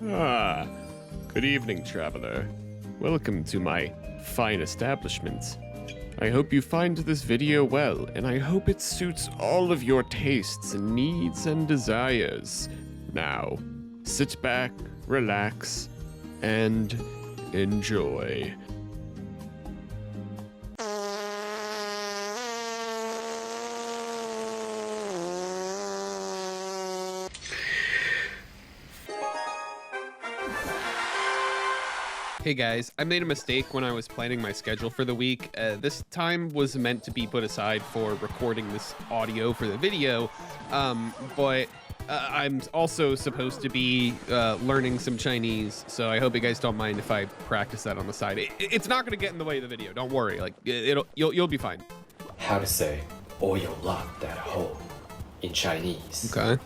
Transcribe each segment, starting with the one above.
Ah, good evening, traveler. Welcome to my fine establishment. I hope you find this video well, and I hope it suits all of your tastes and needs and desires. Now, sit back, relax, and enjoy. Hey guys, I made a mistake when I was planning my schedule for the week. This time was meant to be put aside for recording this audio for the video, but I'm also supposed to be learning some Chinese, so I hope you guys don't mind if I practice that on the side. It's not going to get in the way of the video, don't worry. Like you'll be fine. How to say oil lock that hole in Chinese? Okay.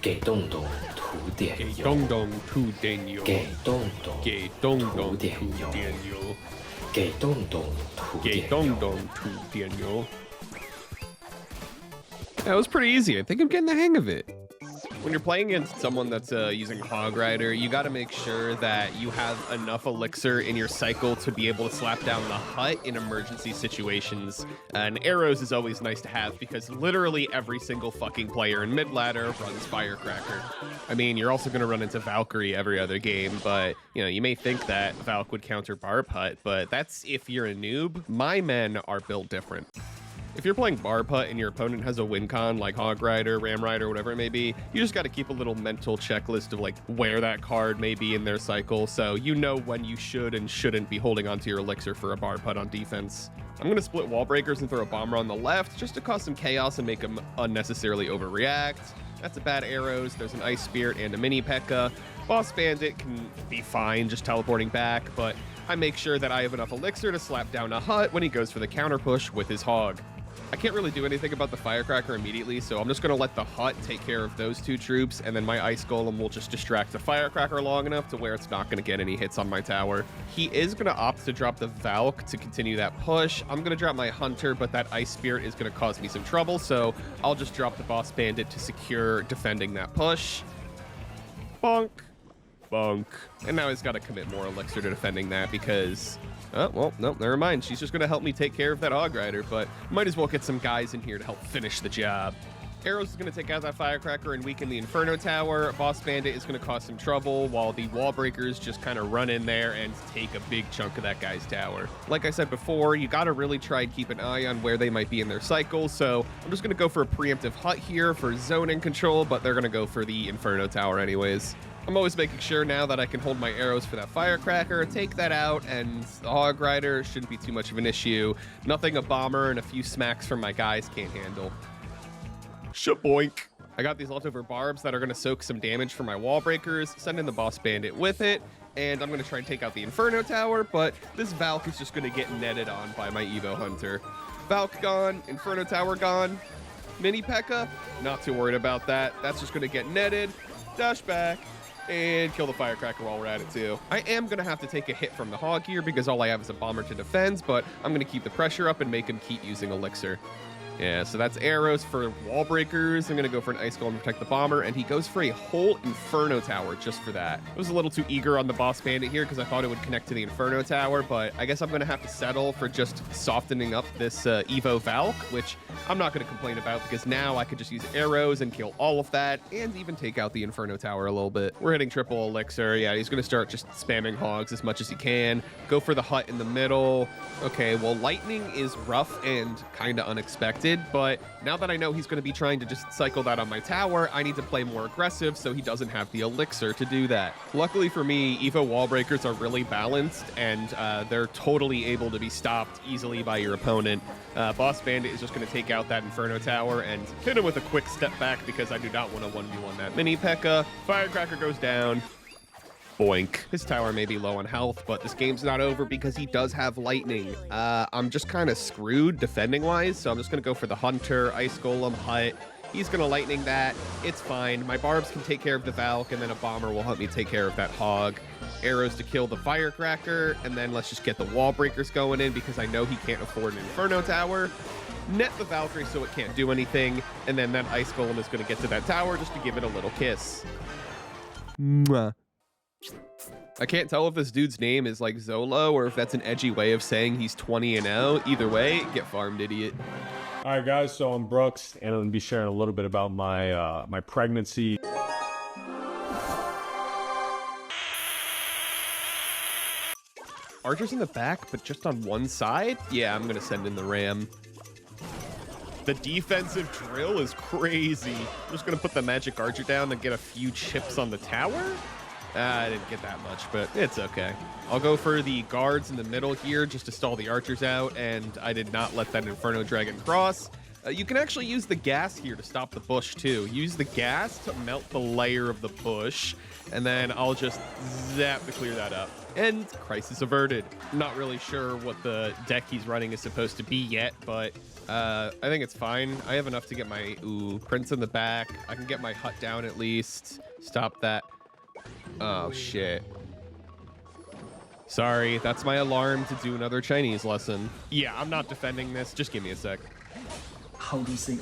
给洞洞涂点油，东东吐点油，给洞洞给东东涂吐点油，点油，给洞洞涂给点东东吐点油。That was pretty easy. I think I'm getting the hang of it. When you're playing against someone that's using Hog Rider, you got to make sure that you have enough elixir in your cycle to be able to slap down the hut in emergency situations. And arrows is always nice to have because literally every single fucking player in mid-ladder runs Firecracker. I mean, you're also going to run into Valkyrie every other game, but you may think that Valk would counter Barb Hut, but that's if you're a noob. My men are built different. If you're playing Barb Hut and your opponent has a win con like Hog Rider, Ram Rider, whatever it may be, you just got to keep a little mental checklist of like where that card may be in their cycle, so you know when you should and shouldn't be holding onto your elixir for a Barb Hut on defense. I'm going to split wall breakers and throw a bomber on the left just to cause some chaos and make them unnecessarily overreact. That's a bad arrows. There's an Ice Spirit and a mini P.E.K.K.A. Boss Bandit can be fine just teleporting back, but I make sure that I have enough elixir to slap down a hut when he goes for the counter push with his hog. I can't really do anything about the Firecracker immediately, so I'm just going to let the hut take care of those two troops, and then my Ice Golem will just distract the Firecracker long enough to where it's not going to get any hits on my tower. He is going to opt to drop the Valk to continue that push. I'm going to drop my Hunter, but that Ice Spirit is going to cause me some trouble, so I'll just drop the Boss Bandit to secure defending that push. Bonk. Bonk. And now he's got to commit more elixir to defending that because... Oh, well, no, never mind. She's just going to help me take care of that Hog Rider, but might as well get some guys in here to help finish the job. Arrows is going to take out that Firecracker and weaken the Inferno Tower. Boss Bandit is going to cause some trouble, while the Wall Breakers just kind of run in there and take a big chunk of that guy's tower. Like I said before, you got to really try and keep an eye on where they might be in their cycle, so I'm just going to go for a preemptive hut here for zoning control, but they're going to go for the Inferno Tower anyways. I'm always making sure now that I can hold my arrows for that Firecracker, take that out, and the Hog Rider shouldn't be too much of an issue. Nothing a bomber and a few smacks from my guys can't handle. Shaboink. I got these leftover barbs that are going to soak some damage for my wall breakers, send in the Boss Bandit with it, and I'm going to try and take out the Inferno Tower, but this Valk is just going to get netted on by my Evo Hunter. Valk gone, Inferno Tower gone, Mini P.E.K.K.A. Not too worried about that. That's just going to get netted, dash back, and kill the Firecracker while we're at it too. I am going to have to take a hit from the Hog here because all I have is a bomber to defend, but I'm going to keep the pressure up and make him keep using elixir. Yeah, so that's arrows for wall breakers. I'm going to go for an Ice Golem to protect the bomber, and he goes for a whole Inferno Tower just for that. I was a little too eager on the Boss Bandit here because I thought it would connect to the Inferno Tower, but I guess I'm going to have to settle for just softening up this Evo Valk, which I'm not going to complain about because now I could just use arrows and kill all of that and even take out the Inferno Tower a little bit. We're hitting triple elixir. Yeah, he's going to start just spamming hogs as much as he can. Go for the hut in the middle. Okay, well, lightning is rough and kind of unexpected, but now that I know he's going to be trying to just cycle that on my tower, I need to play more aggressive so he doesn't have the elixir to do that. Luckily for me, Evo wall breakers are really balanced, and they're totally able to be stopped easily by your opponent. Boss Bandit is just going to take out that Inferno Tower and hit him with a quick step back because I do not want to 1v1 that mini P.E.K.K.A. Firecracker goes down. Boink. His tower may be low on health, but this game's not over because he does have lightning. I'm just kind of screwed defending-wise, so I'm just going to go for the Hunter, Ice Golem, Hut. He's going to lightning that. It's fine. My barbs can take care of the Valk, and then a bomber will help me take care of that Hog. Arrows to kill the Firecracker, and then let's just get the wall breakers going in because I know he can't afford an Inferno Tower. Net the Valkyrie so it can't do anything, and then that Ice Golem is going to get to that tower just to give it a little kiss. Mwah. I can't tell if this dude's name is like Zolo or if that's an edgy way of saying he's 20-0. Either way, get farmed, idiot. All right, guys, so I'm Brooks, and I'm going to be sharing a little bit about my my pregnancy. Archer's in the back, but just on one side? Yeah, I'm going to send in the ram. The defensive drill is crazy. I'm just going to put the magic archer down and get a few chips on the tower. I didn't get that much, but it's okay. I'll go for the guards in the middle here just to stall the archers out, and I did not let that Inferno Dragon cross. You can actually use the gas here to stop the bush, too. Use the gas to melt the layer of the bush, and then I'll just zap to clear that up. And crisis averted. I'm not really sure what the deck he's running is supposed to be yet, but I think it's fine. I have enough to get my prince in the back. I can get my hut down at least. Stop that. Oh, shit. Sorry, that's my alarm to do another Chinese lesson. Yeah, I'm not defending this. Just give me a sec. How to say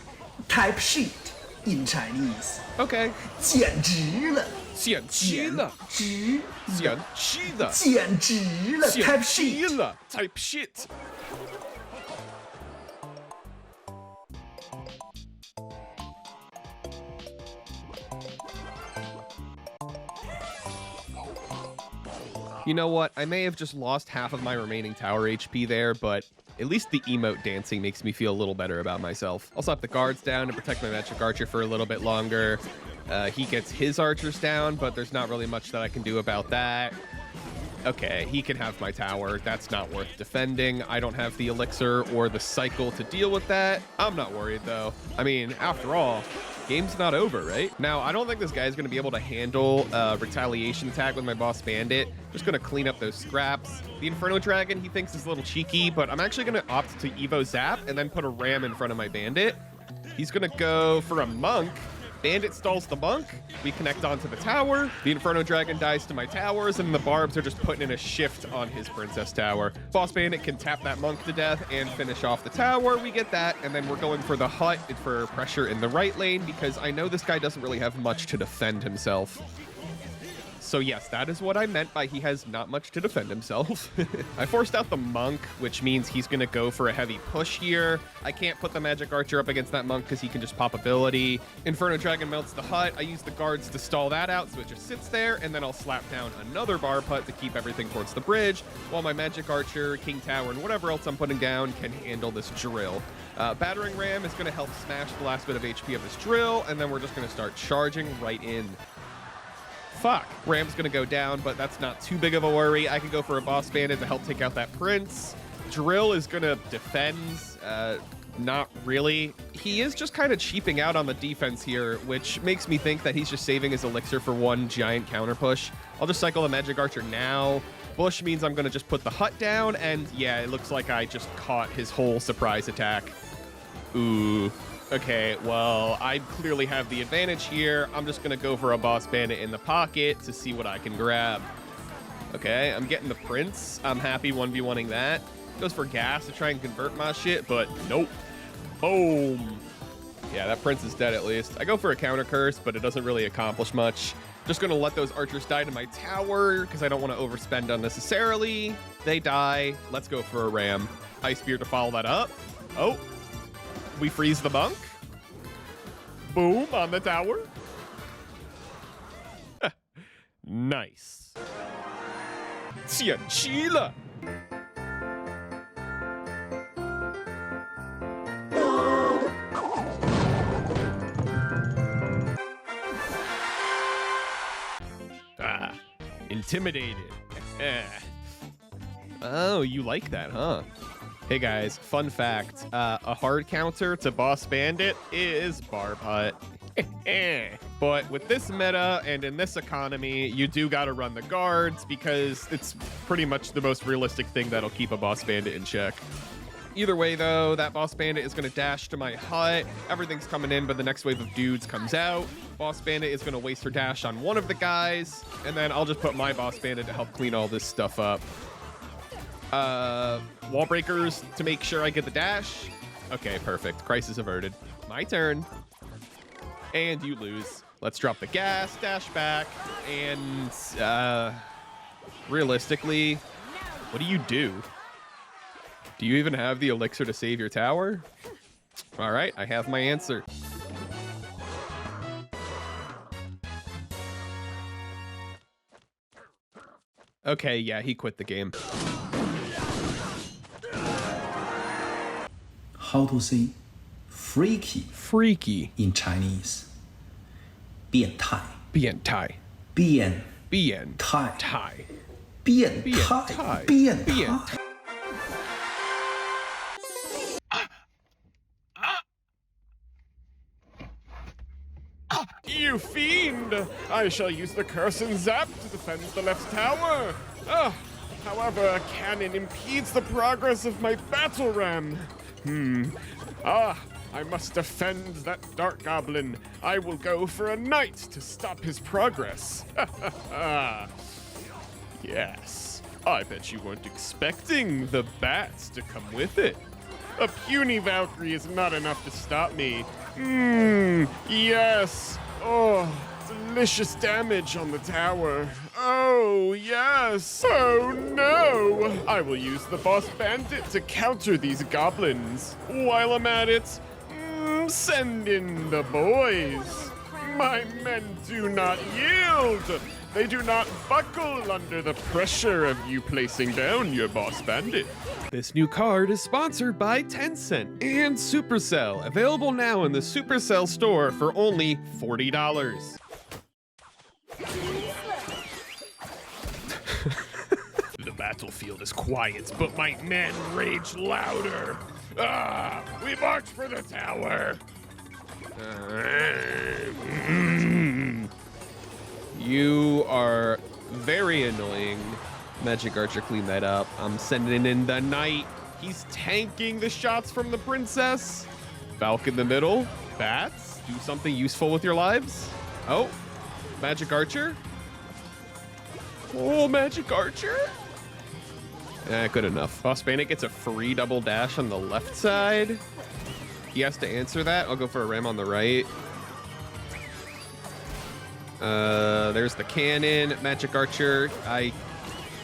type sheet in Chinese? Okay. 简直了，简直了，直简直了，简直了简，type 直 sheet。了 ，type shit。You know what? I may have just lost half of my remaining tower HP there, but at least the emote dancing makes me feel a little better about myself. I'll slap the guards down to protect my magic archer for a little bit longer. He gets his archers down, but there's not really much that I can do about that. Okay, he can have my tower. That's not worth defending. I don't have the elixir or the cycle to deal with that. I'm not worried, though. I mean, after all, game's not over, right? Now, I don't think this guy's going to be able to handle a retaliation attack with my boss bandit. Just going to clean up those scraps. The Inferno Dragon, he thinks is a little cheeky, but I'm actually going to opt to Evo Zap and then put a ram in front of my bandit. He's going to go for a monk. Bandit stalls the monk. We connect onto the tower. The Inferno Dragon dies to my towers, and the barbs are just putting in a shift on his princess tower. Boss Bandit can tap that monk to death and finish off the tower. We get that, and then we're going for the hut for pressure in the right lane because I know this guy doesn't really have much to defend himself. So yes, that is what I meant by he has not much to defend himself. I forced out the monk, which means he's going to go for a heavy push here. I can't put the magic archer up against that monk because he can just pop ability. Inferno Dragon melts the hut. I use the guards to stall that out so it just sits there, and then I'll slap down another Barb Hut to keep everything towards the bridge, while my magic archer, king tower, and whatever else I'm putting down can handle this drill. Battering ram is going to help smash the last bit of HP of this drill, and then we're just going to start charging right in. Fuck. Ram's gonna go down, but that's not too big of a worry. I can go for a boss bandit to help take out that prince. Drill is gonna defend. Not really. He is just kind of cheaping out on the defense here, which makes me think that he's just saving his elixir for one giant counter push. I'll just cycle the magic archer now. Bush means I'm gonna just put the hut down, and yeah, it looks like I just caught his whole surprise attack. Ooh. Okay, well, I clearly have the advantage here. I'm just going to go for a boss bandit in the pocket to see what I can grab. Okay, I'm getting the prince. I'm happy 1v1ing that. Goes for gas to try and convert my shit, but nope. Boom. Yeah, that prince is dead at least. I go for a counter curse, but it doesn't really accomplish much. Just going to let those archers die to my tower because I don't want to overspend unnecessarily. They die. Let's go for a ram. Ice Spear to follow that up. Oh. We freeze the monk. Boom, on the tower. Nice. 简直了. Intimidated. Oh, you like that, huh? Hey guys, fun fact, a hard counter to Boss Bandit is Barb Hut. But with this meta and in this economy, you do gotta run the guards because it's pretty much the most realistic thing that'll keep a Boss Bandit in check. Either way though, that Boss Bandit is gonna dash to my hut. Everything's coming in, but the next wave of dudes comes out. Boss Bandit is gonna waste her dash on one of the guys, and then I'll just put my Boss Bandit to help clean all this stuff up. Wall breakers to make sure I get the dash. Okay, perfect. Crisis averted. My turn. And you lose. Let's drop the gas, dash back, and realistically, what do you do? Do you even have the elixir to save your tower? All right, I have my answer. Okay, yeah, he quit the game. How to say freaky Freaky. in Chinese? 变态，变态。变变态，态。变变态态，变变态。You fiend! I shall use the curse and zap to defend the left tower. However, a cannon impedes the progress of my battle ram. I must defend that dark goblin. I will go for a knight to stop his progress. Yes, I bet you weren't expecting the bats to come with it. A puny Valkyrie is not enough to stop me. Yes. Oh, delicious damage on the tower. Oh, yes. Oh, no. I will use the boss bandit to counter these goblins. While I'm at it, send in the boys. My men do not yield. They do not buckle under the pressure of you placing down your boss bandit. This new card is sponsored by Tencent and Supercell. Available now in the Supercell store for only $40. The battlefield is quiet, but my men rage louder. We march for the tower. You are very annoying. Magic Archer, clean that up. I'm sending in the knight. He's tanking the shots from the princess. Valk in the middle. Bats, do something useful with your lives. Oh, Magic Archer. Oh, Magic Archer. Good enough. Boss Bandit gets a free double dash on the left side. He has to answer that. I'll go for a ram on the right. There's the cannon, Magic Archer. I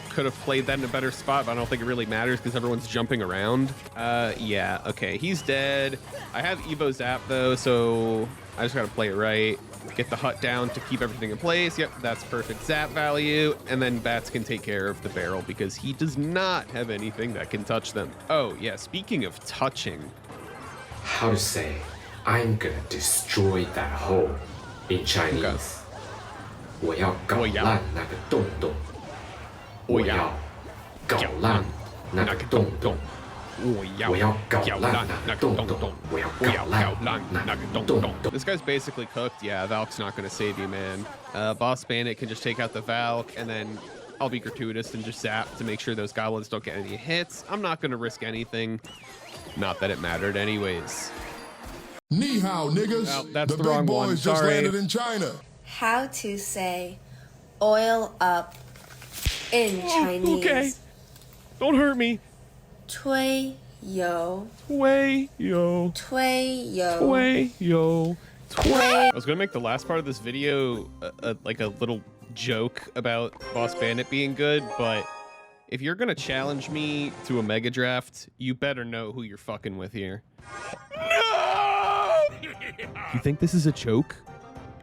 could have played that in a better spot, but I don't think it really matters because everyone's jumping around. Yeah, okay, he's dead. I have Evo Zap though, so I just gotta play it right. Get the hut down to keep everything in place. Yep, that's perfect zap value. And then Bats can take care of the barrel because he does not have anything that can touch them. Oh yeah, speaking of touching. How to say, I'm gonna destroy that hole in Chinese. 我要搞烂那个洞洞。我要搞烂那个洞洞。我要搞烂那个洞洞。我要搞烂那个洞洞。 This guy's basically cooked. Yeah, Valk's not gonna save you, man. Boss Bandit can just take out the Valk, and then I'll be gratuitous and just zap to make sure those goblins don't get any hits. I'm not gonna risk anything. Not that it mattered anyways. Ni hao, niggas. Well, that's the big wrong one. boys just Sorry. landed in China. How to say oil up in Chinese. Okay. Don't hurt me. 推油 Way yo. 推油 Way yo. 推 I was gonna make the last part of this video like a little joke about Boss Bandit being good, but if you're gonna challenge me to a mega draft, you better know who you're fucking with here. No! You think this is a joke?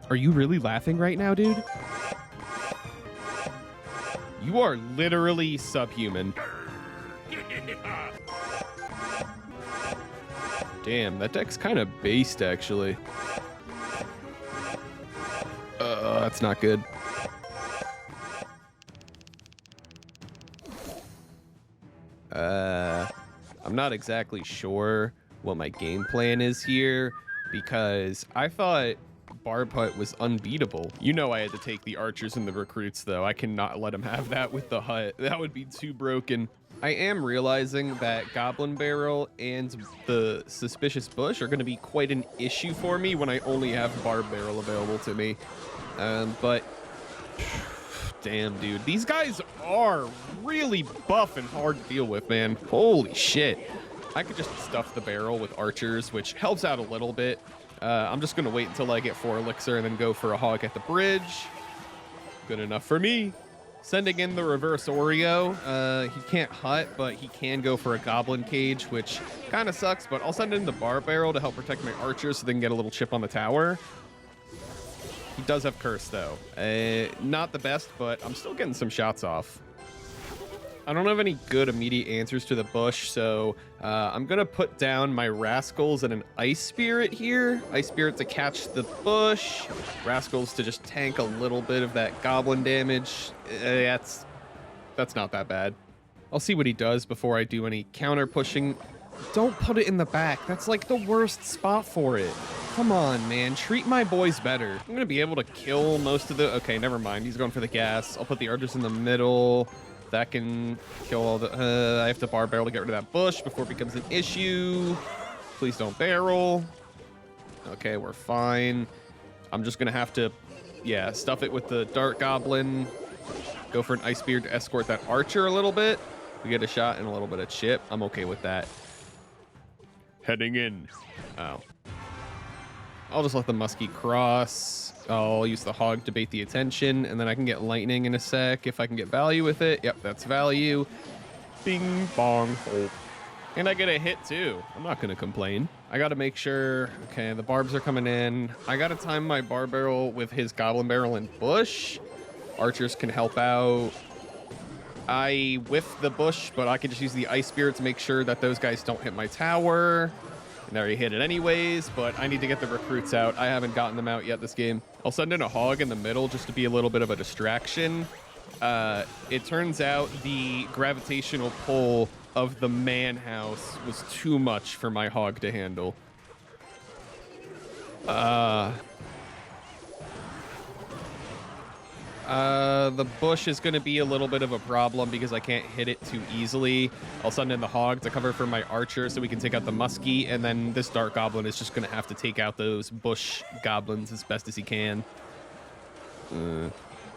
Are you really laughing right now, dude? You are literally subhuman. Damn, that deck's kind of based, actually. That's not good. I'm not exactly sure what my game plan is here, because I thought Barb Hut was unbeatable. You know I had to take the archers and the recruits, though. I cannot let him have that with the hut. That would be too broken. I am realizing that Goblin Barrel and the Suspicious Bush are going to be quite an issue for me when I only have Barb Barrel available to me. But damn, dude, these guys are really buff and hard to deal with, man. Holy shit. I could just stuff the barrel with archers, which helps out a little bit, I'm just gonna wait until I get 4 elixir and then go for a hog at the bridge. Good enough for me. Sending in the reverse Oreo. He can't hut, but he can go for a goblin cage, which kind of sucks, but I'll send in the bar barrel to help protect my archers so they can get a little chip on the tower. He does have curse, though. Not the best, but I'm still getting some shots off. I don't have any good immediate answers to the bush, so I'm going to put down my Rascals and an Ice Spirit here. Ice Spirit to catch the bush. Rascals to just tank a little bit of that goblin damage. That's not that bad. I'll see what he does before I do any counter pushing. Don't put it in the back. That's like the worst spot for it. Come on, man. Treat my boys better. I'm going to be able to kill most of the... Okay, never mind. He's going for the gas. I'll put the archers in the middle. That can kill all the... I have to bar barrel to get rid of that bush before it becomes an issue. Please don't barrel. Okay, we're fine. I'm just going to have to, yeah, stuff it with the Dart Goblin. Go for an Ice Spear to escort that archer a little bit. We get a shot and a little bit of chip. I'm okay with that. Heading in. Oh. I'll just let the muskie cross. I'll use the hog to bait the attention, and then I can get lightning in a sec if I can get value with it. Yep, that's value. Bing, bong, hope. And I get a hit, too. I'm not going to complain. I got to make sure... Okay, the barbs are coming in. I got to time my bar barrel with his goblin barrel and bush. Archers can help out. I whiff the bush, but I can just use the Ice Spirit to make sure that those guys don't hit my tower. And they already hit it anyways, but I need to get the recruits out. I haven't gotten them out yet this game. I'll send in a hog in the middle just to be a little bit of a distraction. It turns out the gravitational pull of the man house was too much for my hog to handle. The bush is going to be a little bit of a problem because I can't hit it too easily. I'll send in the hog to cover for my archer so we can take out the muskie, and then this Dark Goblin is just going to have to take out those bush goblins as best as he can.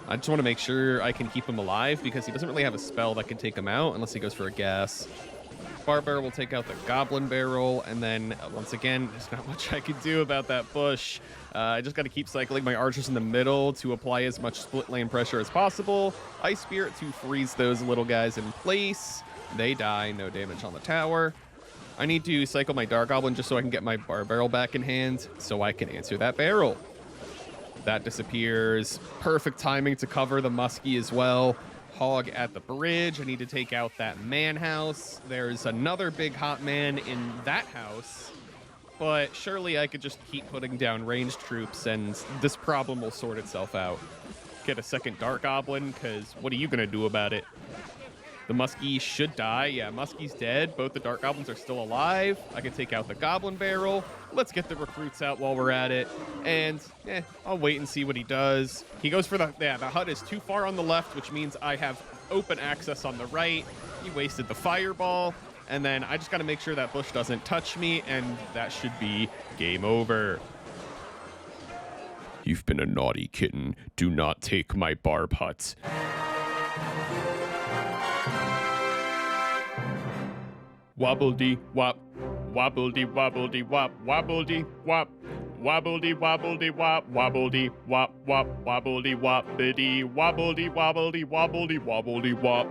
I just want to make sure I can keep him alive because he doesn't really have a spell that can take him out unless he goes for a gas. Bar Barrel will take out the Goblin Barrel, and then once again, there's not much I can do about that bush. I just got to keep cycling my archers in the middle to apply as much split lane pressure as possible. Ice Spirit to freeze those little guys in place. They die, no damage on the tower. I need to cycle my Dark Goblin just so I can get my Bar Barrel back in hand so I can answer that barrel. That disappears. Perfect timing to cover the muskie as well. Hog at the bridge. I need to take out that man house. There's another big hot man in that house. But surely I could just keep putting down ranged troops and this problem will sort itself out. Get a second Dark Goblin, because what are you going to do about it? The muskie should die. Yeah, muskie's dead. Both the Dark Goblins are still alive. I can take out the Goblin Barrel. Let's get the recruits out while we're at it. And, I'll wait and see what he does. He goes for the hut is too far on the left, which means I have open access on the right. He wasted the fireball. And then I just got to make sure that bush doesn't touch me, and that should be game over. You've been a naughty kitten. Do not take my Barb Hut. Wobbledy wop, wobbledy wobbledy wop, wobbledy wop, wobbledy wobbledy wop, wobbledy wop wop, wobbledy wop biddy, wobbledy wobbledy wobbledy wobbledy wop.